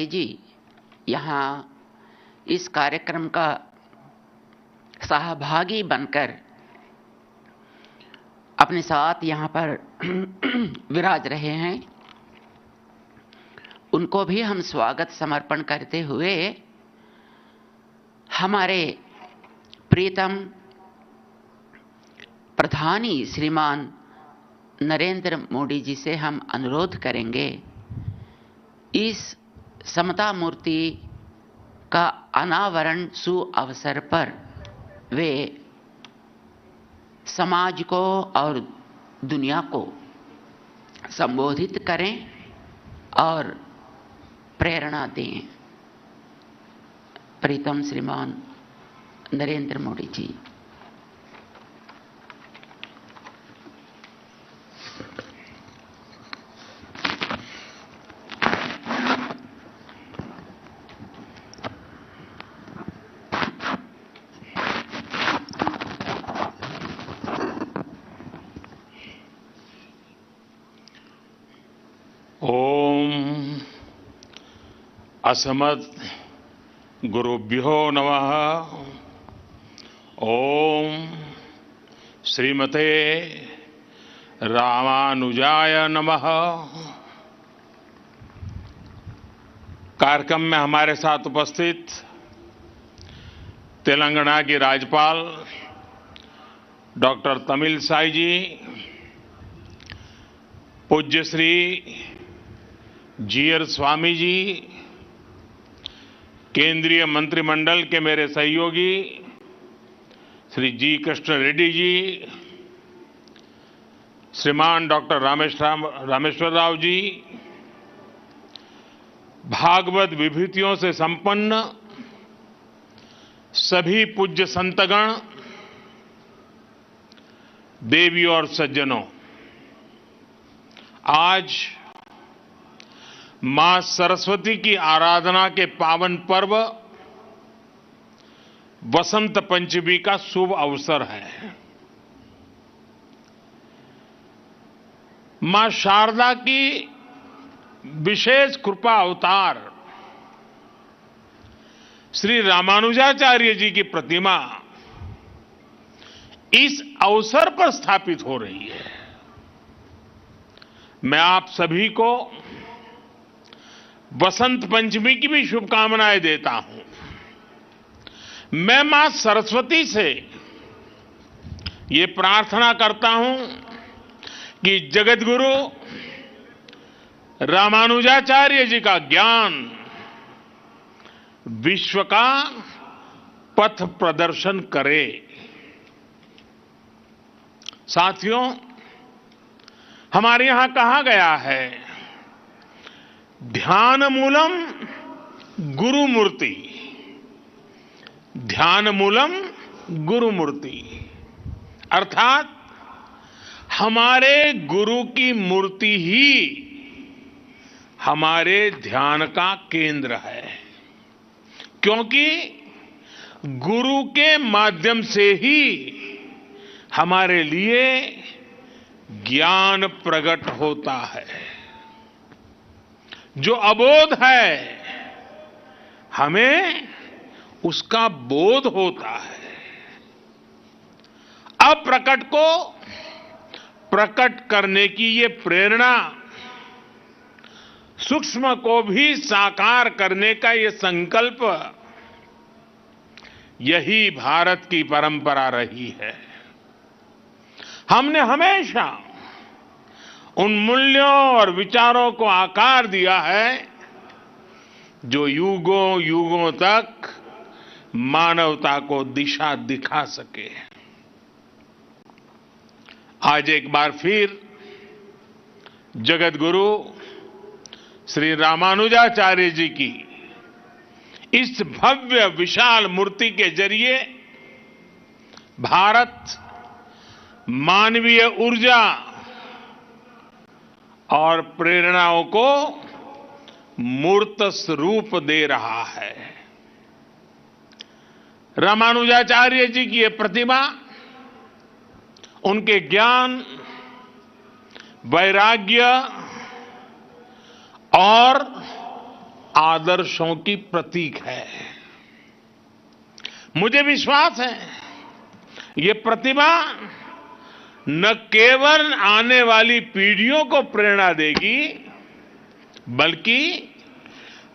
जी यहाँ इस कार्यक्रम का सहभागी बनकर अपने साथ यहाँ पर विराज रहे हैं, उनको भी हम स्वागत समर्पण करते हुए हमारे प्रीतम प्रधानी श्रीमान नरेंद्र मोदी जी से हम अनुरोध करेंगे, इस समता मूर्ति का अनावरण सुअवसर पर वे समाज को और दुनिया को संबोधित करें और प्रेरणा दें। प्रीतम श्रीमान नरेंद्र मोदी जी। ओम असमद गुरुभ्यो नमः। ओम श्रीमते रामानुजाय नमः। कार्यक्रम में हमारे साथ उपस्थित तेलंगाना की राज्यपाल डॉक्टर तमिलसाई जी, पूज्य श्री जीआर स्वामी जी, केंद्रीय मंत्रिमंडल के मेरे सहयोगी श्री जी कृष्ण रेड्डी जी, श्रीमान डॉक्टर रामेश्वर राव जी, भागवत विभूतियों से संपन्न सभी पूज्य संतगण, देवी और सज्जनों, आज मां सरस्वती की आराधना के पावन पर्व वसंत पंचमी का शुभ अवसर है। मां शारदा की विशेष कृपा अवतार श्री रामानुजाचार्य जी की प्रतिमा इस अवसर पर स्थापित हो रही है। मैं आप सभी को वसंत पंचमी की भी शुभकामनाएं देता हूं। मैं मां सरस्वती से ये प्रार्थना करता हूं कि जगत गुरु रामानुजाचार्य जी का ज्ञान विश्व का पथ प्रदर्शन करे। साथियों, हमारे यहां कहा गया है, ध्यान मूलम गुरु मूर्ति, ध्यान मूलम गुरु मूर्ति, अर्थात हमारे गुरु की मूर्ति ही हमारे ध्यान का केंद्र है, क्योंकि गुरु के माध्यम से ही हमारे लिए ज्ञान प्रकट होता है। जो अबोध है हमें उसका बोध होता है। अप्रकट को प्रकट करने की ये प्रेरणा, सूक्ष्म को भी साकार करने का ये संकल्प, यही भारत की परंपरा रही है। हमने हमेशा उन मूल्यों और विचारों को आकार दिया है जो युगों युगों तक मानवता को दिशा दिखा सके। आज एक बार फिर जगत गुरु श्री रामानुजाचार्य जी की इस भव्य विशाल मूर्ति के जरिए भारत मानवीय ऊर्जा और प्रेरणाओं को मूर्त स्वरूप दे रहा है। रामानुजाचार्य जी की यह प्रतिमा उनके ज्ञान, वैराग्य और आदर्शों की प्रतीक है। मुझे विश्वास है ये प्रतिभा न केवल आने वाली पीढ़ियों को प्रेरणा देगी, बल्कि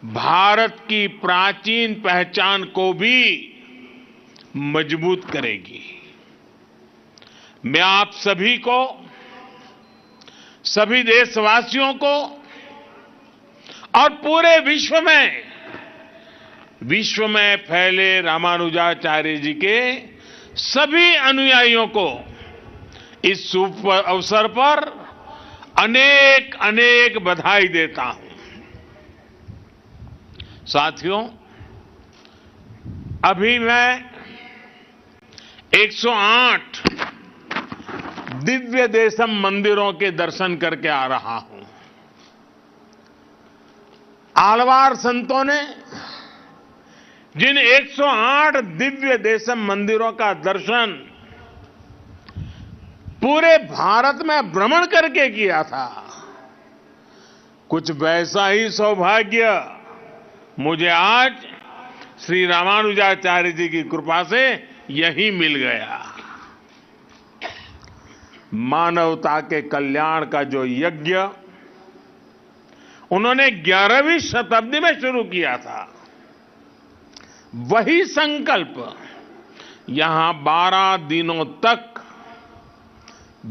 भारत की प्राचीन पहचान को भी मजबूत करेगी। मैं आप सभी को, सभी देशवासियों को और पूरे विश्व में फैले रामानुजाचार्य जी के सभी अनुयायियों को इस शुभ अवसर पर अनेक अनेक बधाई देता हूं। साथियों, अभी मैं 108 दिव्य देशम मंदिरों के दर्शन करके आ रहा हूं। आलवार संतों ने जिन 108 दिव्य देशम मंदिरों का दर्शन पूरे भारत में भ्रमण करके किया था, कुछ वैसा ही सौभाग्य मुझे आज श्री रामानुजाचार्य जी की कृपा से यही मिल गया। मानवता के कल्याण का जो यज्ञ उन्होंने 11वीं शताब्दी में शुरू किया था, वही संकल्प यहां 12 दिनों तक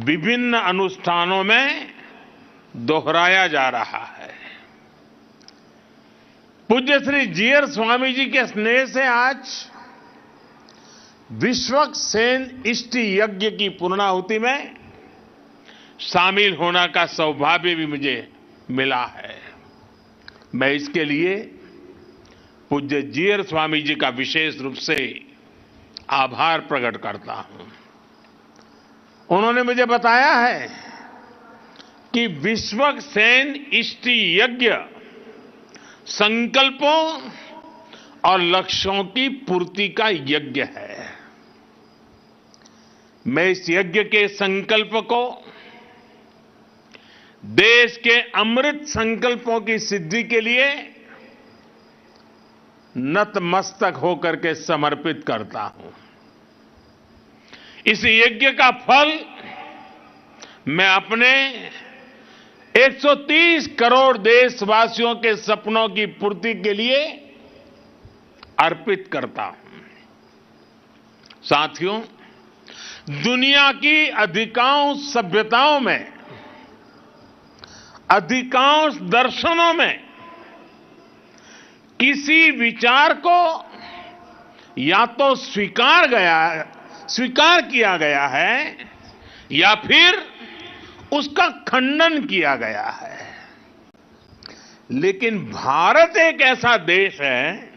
विभिन्न अनुष्ठानों में दोहराया जा रहा है। पूज्य श्री जीयर स्वामी जी के स्नेह से आज विश्वक सेन इष्टि यज्ञ की पूर्णाहुति में शामिल होने का सौभाग्य भी मुझे मिला है। मैं इसके लिए पूज्य जीयर स्वामी जी का विशेष रूप से आभार प्रकट करता हूं। उन्होंने मुझे बताया है कि विश्वक सेन इष्टि यज्ञ संकल्पों और लक्ष्यों की पूर्ति का यज्ञ है। मैं इस यज्ञ के संकल्प को देश के अमृत संकल्पों की सिद्धि के लिए नतमस्तक होकर के समर्पित करता हूं। इस यज्ञ का फल मैं अपने 130 करोड़ देशवासियों के सपनों की पूर्ति के लिए अर्पित करता हूं। साथियों, दुनिया की अधिकांश सभ्यताओं में, अधिकांश दर्शनों में किसी विचार को या तो स्वीकार किया गया है या फिर उसका खंडन किया गया है। लेकिन भारत एक ऐसा देश है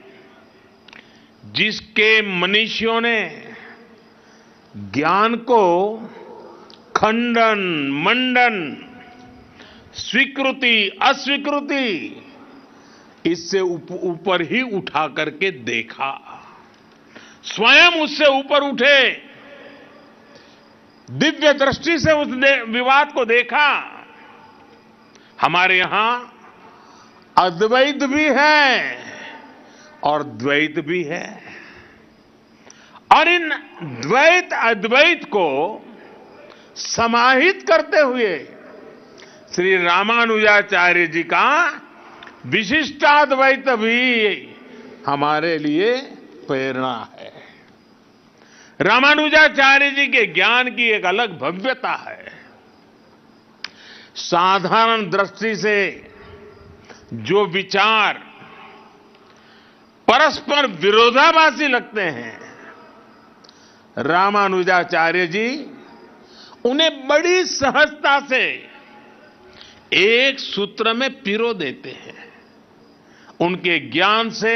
जिसके मनीषियों ने ज्ञान को खंडन, मंडन, स्वीकृति, अस्वीकृति इससे ऊपर ही उठा करके देखा, स्वयं उससे ऊपर उठे, दिव्य दृष्टि से उस विवाद को देखा। हमारे यहां अद्वैत भी है और द्वैत भी है, और इन द्वैत अद्वैत को समाहित करते हुए श्री रामानुजाचार्य जी का विशिष्टाद्वैत भी हमारे लिए प्रेरणा है। रामानुजाचार्य जी के ज्ञान की एक अलग भव्यता है। साधारण दृष्टि से जो विचार परस्पर विरोधाभासी लगते हैं, रामानुजाचार्य जी उन्हें बड़ी सहजता से एक सूत्र में पिरो देते हैं। उनके ज्ञान से,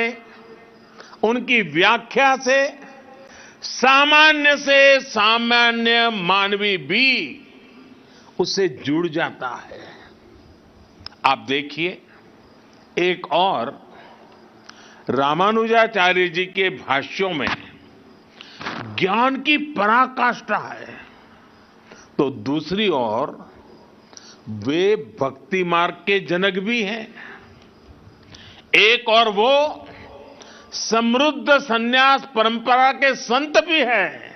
उनकी व्याख्या से सामान्य मानवी भी उससे जुड़ जाता है। आप देखिए, एक और रामानुजाचार्य जी के भाष्यों में ज्ञान की पराकाष्ठा है, तो दूसरी ओर वे भक्ति मार्ग के जनक भी हैं। एक और वो समृद्ध संन्यास परंपरा के संत भी हैं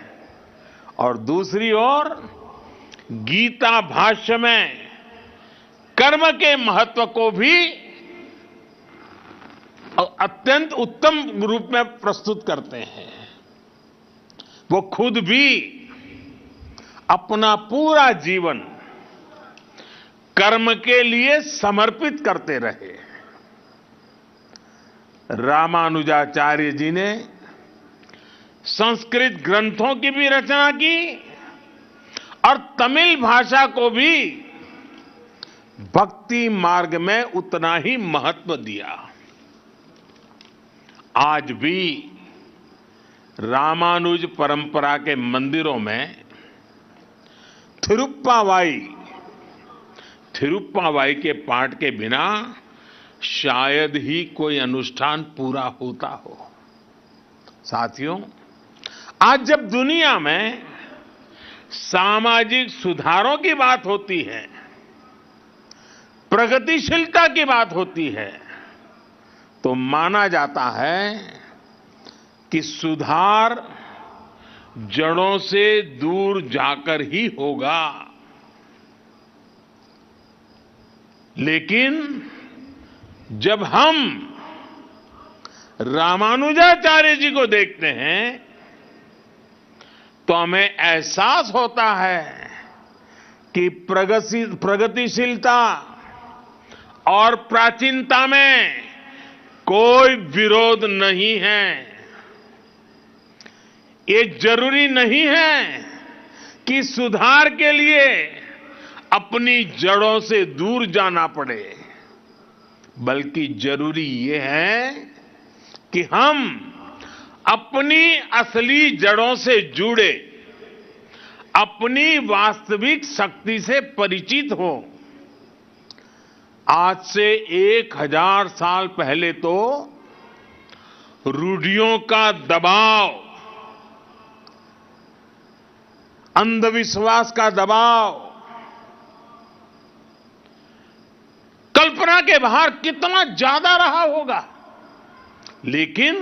और दूसरी ओर गीता भाष्य में कर्म के महत्व को भी अत्यंत उत्तम रूप में प्रस्तुत करते हैं। वो खुद भी अपना पूरा जीवन कर्म के लिए समर्पित करते रहे। रामानुजाचार्य जी ने संस्कृत ग्रंथों की भी रचना की और तमिल भाषा को भी भक्ति मार्ग में उतना ही महत्व दिया। आज भी रामानुज परंपरा के मंदिरों में थिरुप्पावाई के पाठ के बिना शायद ही कोई अनुष्ठान पूरा होता हो। साथियों, आज जब दुनिया में सामाजिक सुधारों की बात होती है, प्रगतिशीलता की बात होती है, तो माना जाता है कि सुधार जड़ों से दूर जाकर ही होगा। लेकिन जब हम रामानुजाचार्य जी को देखते हैं तो हमें एहसास होता है कि प्रगतिशीलता और प्राचीनता में कोई विरोध नहीं है। ये जरूरी नहीं है कि सुधार के लिए अपनी जड़ों से दूर जाना पड़े, बल्कि जरूरी ये है कि हम अपनी असली जड़ों से जुड़े, अपनी वास्तविक शक्ति से परिचित हो। आज से 1000 साल पहले तो रूढ़ियों का दबाव, अंधविश्वास का दबाव कल्पना के बाहर कितना ज्यादा रहा होगा। लेकिन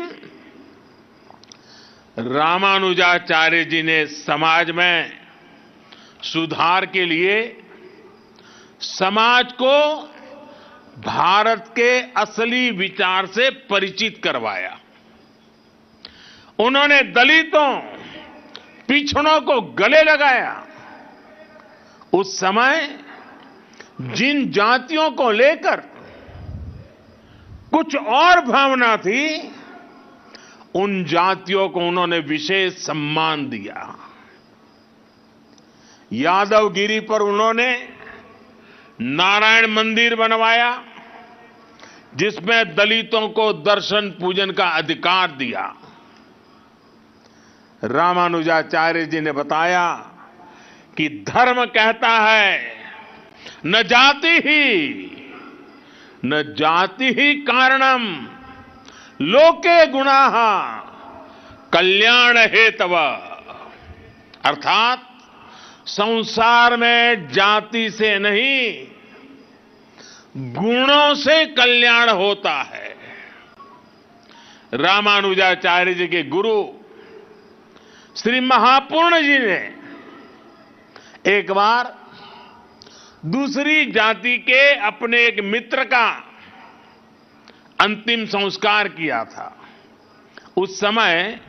रामानुजाचार्य जी ने समाज में सुधार के लिए समाज को भारत के असली विचार से परिचित करवाया। उन्होंने दलितों, पिछड़ों को गले लगाया। उस समय जिन जातियों को लेकर कुछ और भावना थी, उन जातियों को उन्होंने विशेष सम्मान दिया। यादवगिरी पर उन्होंने नारायण मंदिर बनवाया, जिसमें दलितों को दर्शन पूजन का अधिकार दिया। रामानुजाचार्य जी ने बताया कि धर्म कहता है न जाति ही कारणम लोके गुणाः कल्याण हेतव। अर्थात संसार में जाति से नहीं, गुणों से कल्याण होता है। रामानुजाचार्य जी के गुरु श्री महापूर्ण जी ने एक बार दूसरी जाति के अपने एक मित्र का अंतिम संस्कार किया था। उस समय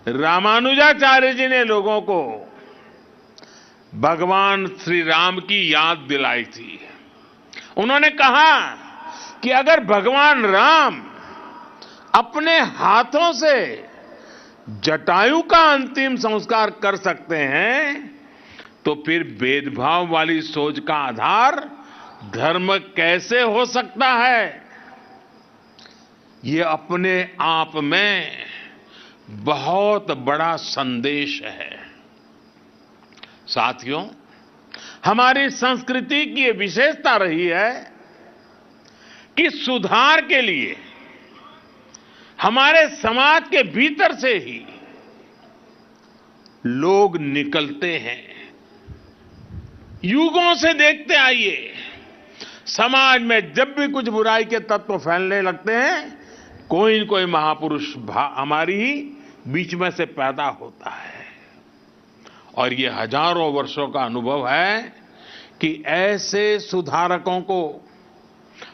रामानुजाचार्य जी ने लोगों को भगवान श्री राम की याद दिलाई थी। उन्होंने कहा कि अगर भगवान राम अपने हाथों से जटायु का अंतिम संस्कार कर सकते हैं, तो फिर भेदभाव वाली सोच का आधार धर्म कैसे हो सकता है। ये अपने आप में बहुत बड़ा संदेश है। साथियों, हमारी संस्कृति की ये विशेषता रही है कि सुधार के लिए हमारे समाज के भीतर से ही लोग निकलते हैं। युगों से देखते आइए, समाज में जब भी कुछ बुराई के तत्व फैलने लगते हैं, कोई न कोई महापुरुष हमारी ही बीच में से पैदा होता है। और ये हजारों वर्षों का अनुभव है कि ऐसे सुधारकों को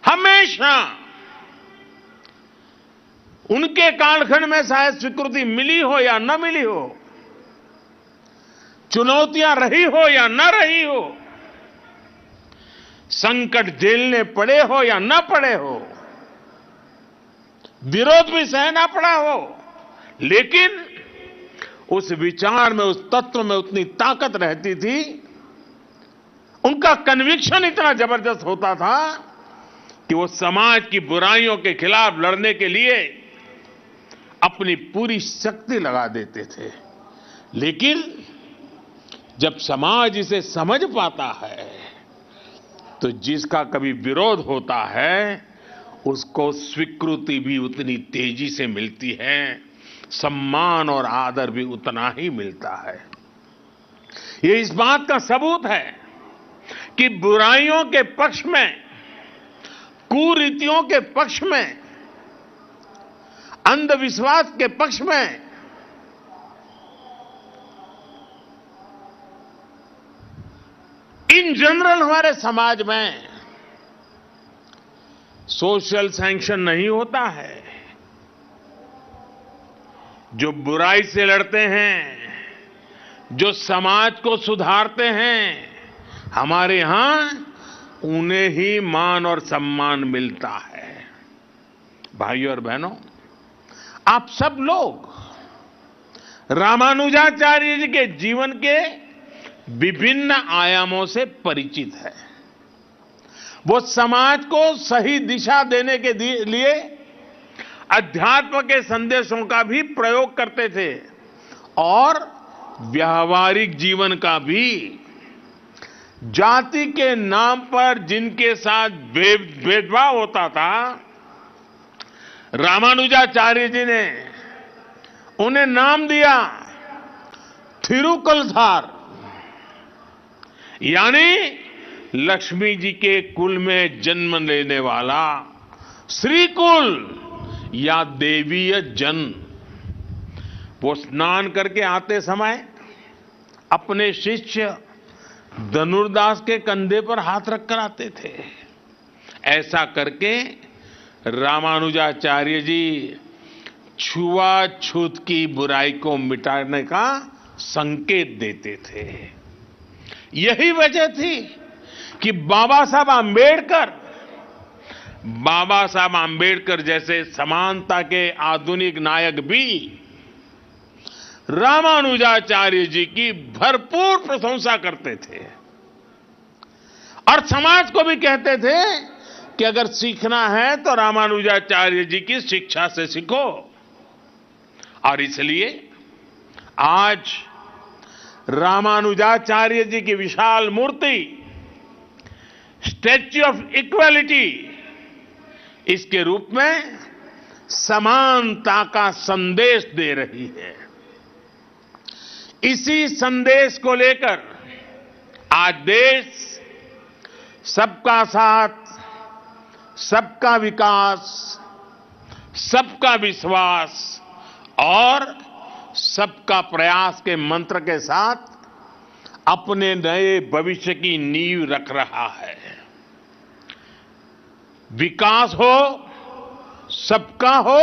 हमेशा उनके कालखंड में शायद स्वीकृति मिली हो या न मिली हो, चुनौतियां रही हो या न रही हो, संकट झेलने पड़े हो या न पड़े हो, विरोध भी सहना पड़ा हो, लेकिन उस विचार में, उस तत्व में उतनी ताकत रहती थी, उनका कन्विक्शन इतना जबरदस्त होता था कि वो समाज की बुराइयों के खिलाफ लड़ने के लिए अपनी पूरी शक्ति लगा देते थे। लेकिन जब समाज इसे समझ पाता है तो जिसका कभी विरोध होता है उसको स्वीकृति भी उतनी तेजी से मिलती है, सम्मान और आदर भी उतना ही मिलता है। ये इस बात का सबूत है कि बुराइयों के पक्ष में, कुरीतियों के पक्ष में, अंधविश्वास के पक्ष में इन जनरल हमारे समाज में सोशल सैंक्शन नहीं होता है। जो बुराई से लड़ते हैं, जो समाज को सुधारते हैं, हमारे यहां उन्हें ही मान और सम्मान मिलता है। भाइयों और बहनों, आप सब लोग रामानुजाचार्य जी के जीवन के विभिन्न आयामों से परिचित है। वो समाज को सही दिशा देने के लिए अध्यात्म के संदेशों का भी प्रयोग करते थे और व्यावहारिक जीवन का भी। जाति के नाम पर जिनके साथ भेदभाव होता था, रामानुजाचार्य जी ने उन्हें नाम दिया थिरुकलधार, यानी लक्ष्मी जी के कुल में जन्म लेने वाला श्री कुल या देवीय जन। वो स्नान करके आते समय अपने शिष्य धनुर्दास के कंधे पर हाथ रखकर आते थे। ऐसा करके रामानुजाचार्य जी छुआछूत की बुराई को मिटाने का संकेत देते थे। यही वजह थी कि बाबा साहब आंबेडकर जैसे समानता के आधुनिक नायक भी रामानुजाचार्य जी की भरपूर प्रशंसा करते थे और समाज को भी कहते थे कि अगर सीखना है तो रामानुजाचार्य जी की शिक्षा से सीखो। और इसलिए आज रामानुजाचार्य जी की विशाल मूर्ति स्टैच्यू ऑफ इक्वालिटी, इसके रूप में समानता का संदेश दे रही है। इसी संदेश को लेकर आज देश सबका साथ, सबका विकास, सबका विश्वास और सबका प्रयास के मंत्र के साथ अपने नए भविष्य की नींव रख रहा है। विकास हो, सबका हो,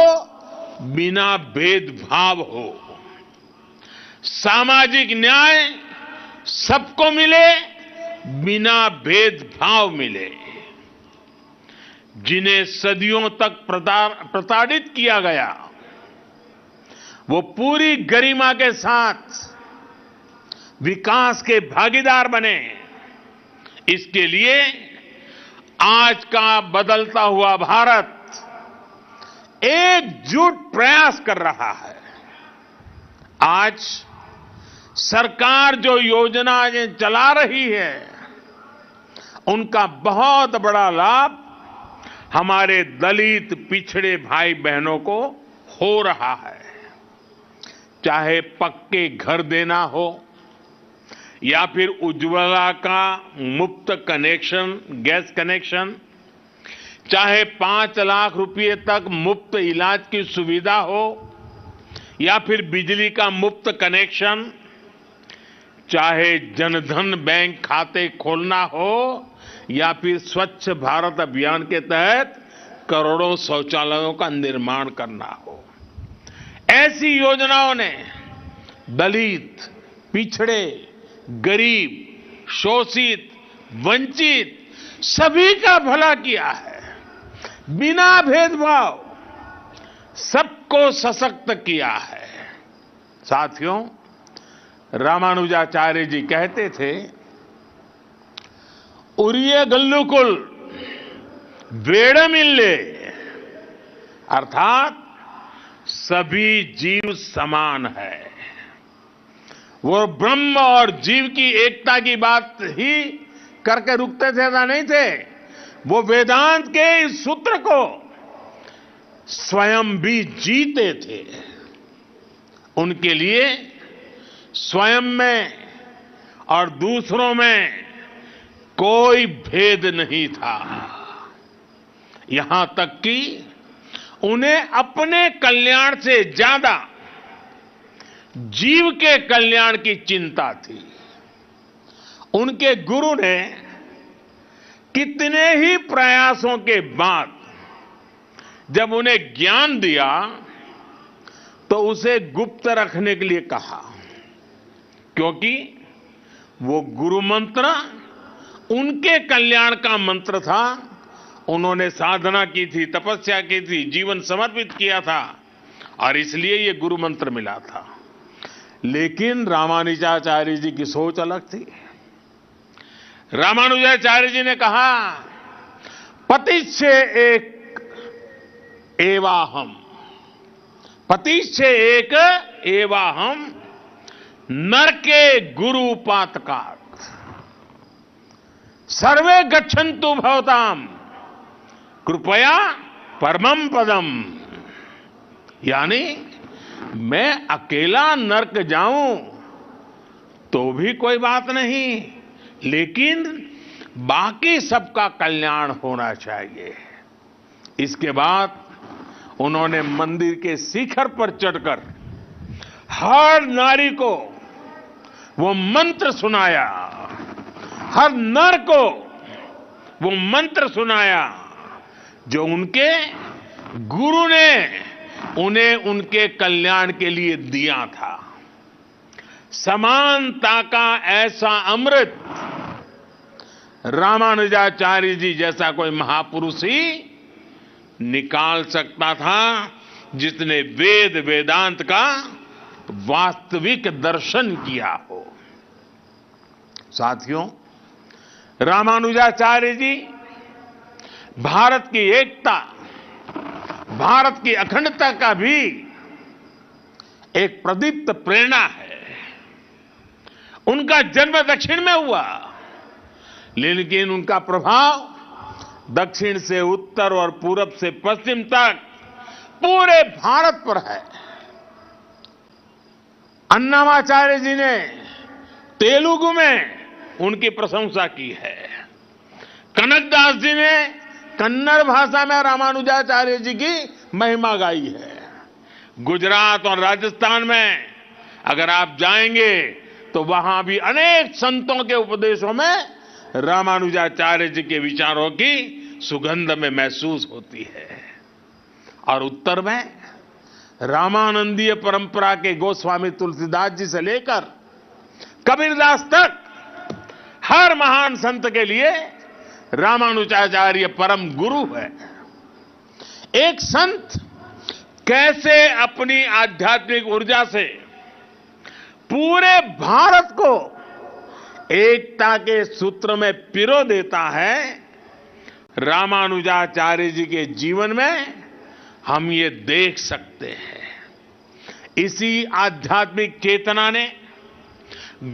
बिना भेदभाव हो, सामाजिक न्याय सबको मिले, बिना भेदभाव मिले। जिन्हें सदियों तक प्रताड़ित किया गया, वो पूरी गरिमा के साथ विकास के भागीदार बने। इसके लिए आज का बदलता हुआ भारत एकजुट प्रयास कर रहा है। आज सरकार जो योजनाएं चला रही है, उनका बहुत बड़ा लाभ हमारे दलित पिछड़े भाई बहनों को हो रहा है। चाहे पक्के घर देना हो या फिर उज्ज्वला का मुफ्त कनेक्शन, गैस कनेक्शन, चाहे 5 लाख रुपए तक मुफ्त इलाज की सुविधा हो, या फिर बिजली का मुफ्त कनेक्शन, चाहे जनधन बैंक खाते खोलना हो, या फिर स्वच्छ भारत अभियान के तहत करोड़ों शौचालयों का निर्माण करना हो, ऐसी योजनाओं ने दलित, पिछड़े, गरीब, शोषित, वंचित सभी का भला किया है। बिना भेदभाव सबको सशक्त किया है। साथियों, रामानुजाचार्य जी कहते थे, उरिये गल्लुकुल वेड़मिल्ले, अर्थात सभी जीव समान है। वो ब्रह्म और जीव की एकता की बात ही करके रुकते थे, ऐसा नहीं थे। वो वेदांत के इस सूत्र को स्वयं भी जीते थे। उनके लिए स्वयं में और दूसरों में कोई भेद नहीं था। यहां तक कि उन्हें अपने कल्याण से ज्यादा जीव के कल्याण की चिंता थी। उनके गुरु ने कितने ही प्रयासों के बाद जब उन्हें ज्ञान दिया तो उसे गुप्त रखने के लिए कहा, क्योंकि वो गुरु मंत्र उनके कल्याण का मंत्र था। उन्होंने साधना की थी, तपस्या की थी, जीवन समर्पित किया था और इसलिए ये गुरु मंत्र मिला था। लेकिन रामानुजाचार्य जी की सोच अलग थी। रामानुजाचार्य जी ने कहा, पतिश्चे एक एवाहम, पतिश्चे एक एवाहम, नरके गुरु पातकात्, सर्वे गच्छन्तु भवताम कृपया परमम पदम। यानी मैं अकेला नरक जाऊं तो भी कोई बात नहीं, लेकिन बाकी सबका कल्याण होना चाहिए। इसके बाद उन्होंने मंदिर के शिखर पर चढ़कर हर नारी को वो मंत्र सुनाया, हर नर को वो मंत्र सुनाया जो उनके गुरु ने उन्हें उनके कल्याण के लिए दिया था। समानता का ऐसा अमृत रामानुजाचार्य जी जैसा कोई महापुरुष ही निकाल सकता था, जिसने वेद वेदांत का वास्तविक दर्शन किया हो। साथियों, रामानुजाचार्य जी भारत की एकता, भारत की अखंडता का भी एक प्रदीप्त प्रेरणा है। उनका जन्म दक्षिण में हुआ, लेकिन उनका प्रभाव दक्षिण से उत्तर और पूरब से पश्चिम तक पूरे भारत पर है। अन्नामाचार्य जी ने तेलुगु में उनकी प्रशंसा की है। कनकदास जी ने कन्नड़ भाषा में रामानुजाचार्य जी की महिमा गाई है। गुजरात और राजस्थान में अगर आप जाएंगे तो वहां भी अनेक संतों के उपदेशों में रामानुजाचार्य जी के विचारों की सुगंध में महसूस होती है। और उत्तर में रामानंदीय परंपरा के गोस्वामी तुलसीदास जी से लेकर कबीरदास तक हर महान संत के लिए रामानुजाचार्य परम गुरु है। एक संत कैसे अपनी आध्यात्मिक ऊर्जा से पूरे भारत को एकता के सूत्र में पिरो देता है, रामानुजाचार्य जी के जीवन में हम ये देख सकते हैं। इसी आध्यात्मिक चेतना ने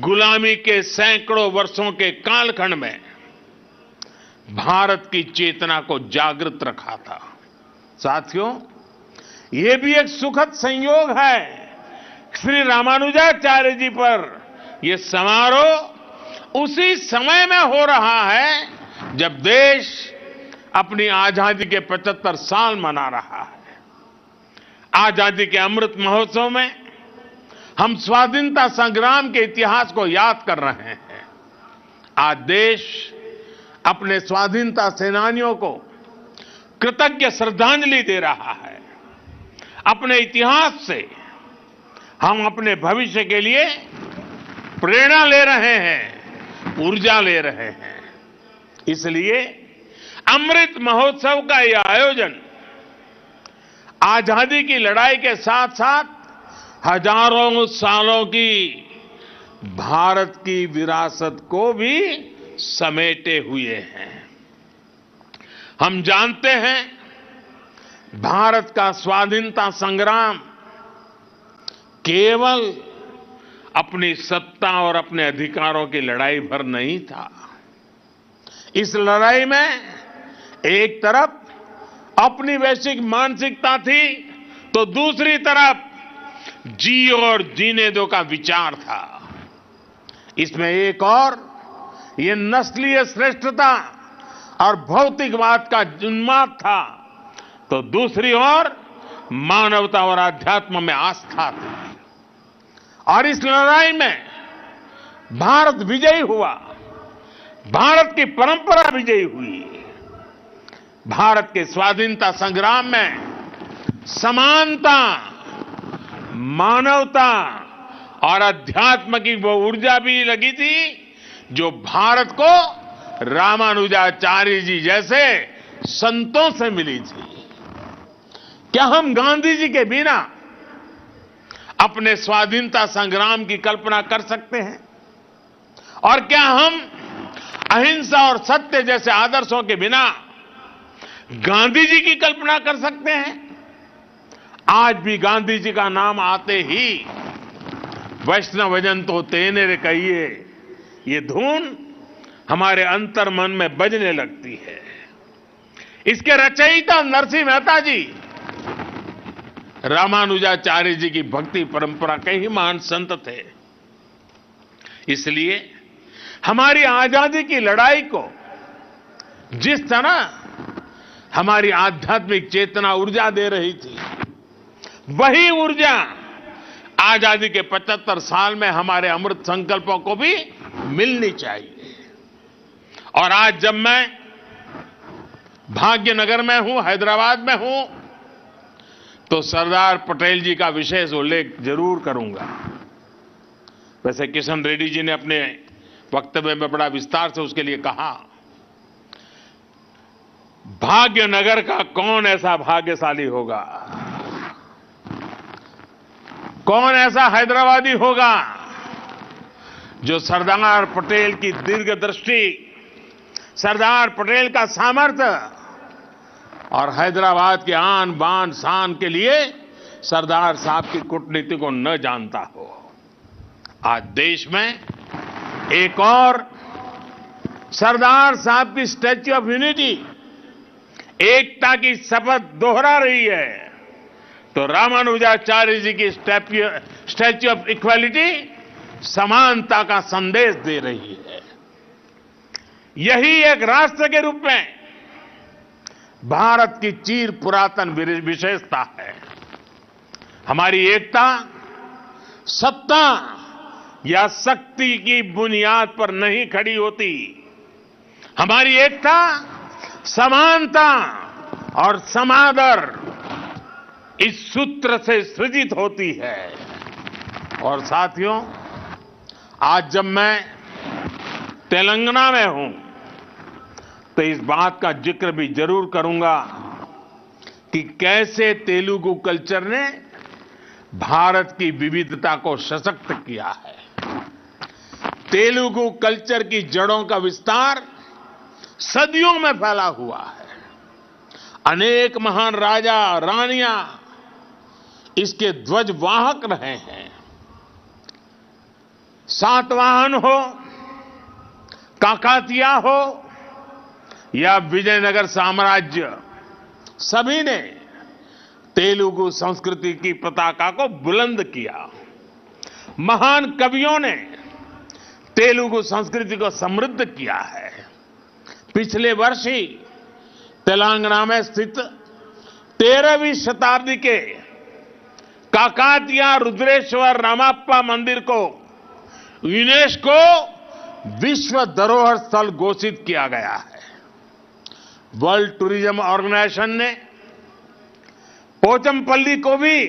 गुलामी के सैकड़ों वर्षों के कालखंड में भारत की चेतना को जागृत रखा था। साथियों, ये भी एक सुखद संयोग है, श्री रामानुजाचार्य जी पर यह समारोह उसी समय में हो रहा है जब देश अपनी आजादी के 75 साल मना रहा है। आजादी के अमृत महोत्सव में हम स्वाधीनता संग्राम के इतिहास को याद कर रहे हैं। आज देश अपने स्वाधीनता सेनानियों को कृतज्ञ श्रद्धांजलि दे रहा है। अपने इतिहास से हम अपने भविष्य के लिए प्रेरणा ले रहे हैं, ऊर्जा ले रहे हैं। इसलिए अमृत महोत्सव का यह आयोजन आजादी की लड़ाई के साथ साथ हजारों सालों की भारत की विरासत को भी समेटे हुए हैं। हम जानते हैं भारत का स्वाधीनता संग्राम केवल अपनी सत्ता और अपने अधिकारों की लड़ाई भर नहीं था। इस लड़ाई में एक तरफ अपनी वैश्विक मानसिकता थी तो दूसरी तरफ जी और जीने दो का विचार था। इसमें एक और ये नस्लीय श्रेष्ठता और भौतिकवाद का उन्माद था तो दूसरी ओर मानवता और आध्यात्म में आस्था थी। और इस लड़ाई में भारत विजयी हुआ, भारत की परंपरा विजयी हुई। भारत के स्वाधीनता संग्राम में समानता, मानवता और अध्यात्म की वो ऊर्जा भी लगी थी जो भारत को रामानुजाचार्य जी जैसे संतों से मिली थी। क्या हम गांधी जी के बिना अपने स्वाधीनता संग्राम की कल्पना कर सकते हैं? और क्या हम अहिंसा और सत्य जैसे आदर्शों के बिना गांधी जी की कल्पना कर सकते हैं? आज भी गांधी जी का नाम आते ही वैष्णवजन तो तेने रे कहिए ये धुन हमारे अंतर मन में बजने लगती है। इसके रचयिता नरसिंह मेहता जी रामानुजाचार्य जी की भक्ति परंपरा के ही महान संत थे। इसलिए हमारी आजादी की लड़ाई को जिस तरह हमारी आध्यात्मिक चेतना ऊर्जा दे रही थी, वही ऊर्जा आजादी के 75 साल में हमारे अमृत संकल्पों को भी मिलनी चाहिए। और आज जब मैं भाग्यनगर में हूं, हैदराबाद में हूं, तो सरदार पटेल जी का विशेष उल्लेख जरूर करूंगा। वैसे किशन रेड्डी जी ने अपने वक्तव्य में बड़ा विस्तार से उसके लिए कहा। भाग्यनगर का कौन ऐसा भाग्यशाली होगा, कौन ऐसा हैदराबादी होगा जो सरदार पटेल की दीर्घदृष्टि, सरदार पटेल का सामर्थ्य और हैदराबाद के आन बान शान के लिए सरदार साहब की कूटनीति को न जानता हो। आज देश में एक और सरदार साहब की स्टैच्यू ऑफ यूनिटी एकता की शपथ दोहरा रही है, तो रामानुजाचार्य जी की स्टैच्यू ऑफ इक्वालिटी समानता का संदेश दे रही है। यही एक राष्ट्र के रूप में भारत की चिर पुरातन विशेषता है। हमारी एकता सत्ता या शक्ति की बुनियाद पर नहीं खड़ी होती। हमारी एकता समानता और समादर इस सूत्र से सृजित होती है। और साथियों, आज जब मैं तेलंगाना में हूं तो इस बात का जिक्र भी जरूर करूंगा कि कैसे तेलुगु कल्चर ने भारत की विविधता को सशक्त किया है। तेलुगु कल्चर की जड़ों का विस्तार सदियों में फैला हुआ है। अनेक महान राजा रानियां इसके ध्वजवाहक रहे हैं। सातवाहन हो, काकातिया हो या विजयनगर साम्राज्य, सभी ने तेलुगु संस्कृति की पताका को बुलंद किया। महान कवियों ने तेलुगु संस्कृति को समृद्ध किया है। पिछले वर्ष ही तेलंगाना में स्थित 13वीं शताब्दी के काकातिया रुद्रेश्वर रामाप्पा मंदिर को यूनेस्को विश्व धरोहर स्थल घोषित किया गया है। वर्ल्ड टूरिज्म ऑर्गेनाइजेशन ने पोचमपल्ली को भी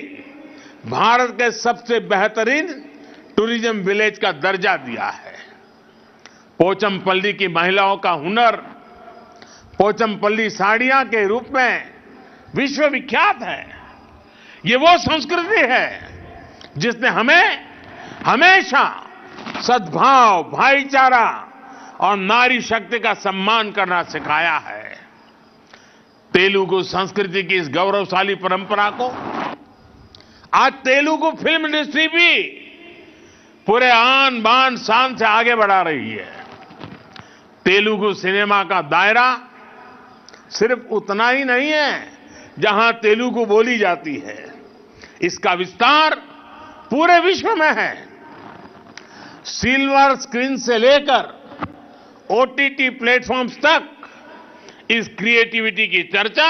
भारत के सबसे बेहतरीन टूरिज्म विलेज का दर्जा दिया है। पोचमपल्ली की महिलाओं का हुनर पोचमपल्ली साड़ियां के रूप में विश्व विख्यात है। ये वो संस्कृति है जिसने हमें हमेशा सद्भाव, भाईचारा और नारी शक्ति का सम्मान करना सिखाया है। तेलुगु संस्कृति की इस गौरवशाली परंपरा को आज तेलुगु फिल्म इंडस्ट्री भी पूरे आन बान शान से आगे बढ़ा रही है। तेलुगु सिनेमा का दायरा सिर्फ उतना ही नहीं है जहां तेलुगु बोली जाती है, इसका विस्तार पूरे विश्व में है। सिल्वर स्क्रीन से लेकर ओटीटी प्लेटफॉर्म्स तक इस क्रिएटिविटी की चर्चा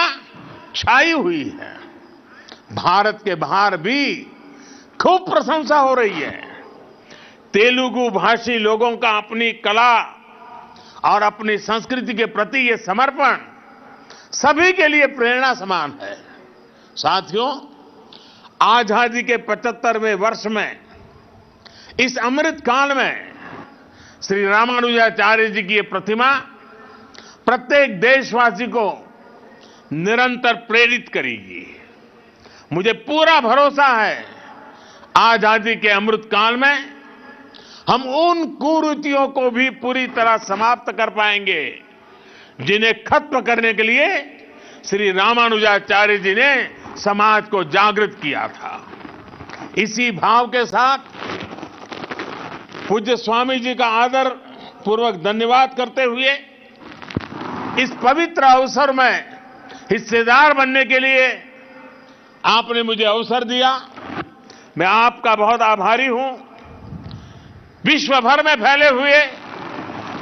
छाई हुई है। भारत के बाहर भी खूब प्रशंसा हो रही है। तेलुगु भाषी लोगों का अपनी कला और अपनी संस्कृति के प्रति ये समर्पण सभी के लिए प्रेरणा समान है। साथियों, आजादी के 75वें वर्ष में इस अमृत काल में श्री रामानुजाचार्य जी की ये प्रतिमा प्रत्येक देशवासी को निरंतर प्रेरित करेगी। मुझे पूरा भरोसा है आजादी के अमृत काल में हम उन कुरीतियों को भी पूरी तरह समाप्त कर पाएंगे जिन्हें खत्म करने के लिए श्री रामानुजाचार्य जी ने समाज को जागृत किया था। इसी भाव के साथ पूज्य स्वामी जी का आदर पूर्वक धन्यवाद करते हुए इस पवित्र अवसर में हिस्सेदार बनने के लिए आपने मुझे अवसर दिया। मैं आपका बहुत आभारी हूं। विश्व भर में फैले हुए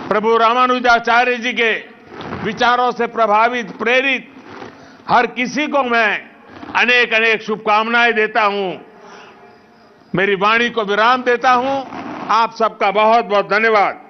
प्रभु रामानुजाचार्य जी के विचारों से प्रभावित, प्रेरित हर किसी को मैं अनेक अनेक शुभकामनाएं देता हूं। मेरी वाणी को विराम देता हूं। आप सबका बहुत बहुत धन्यवाद।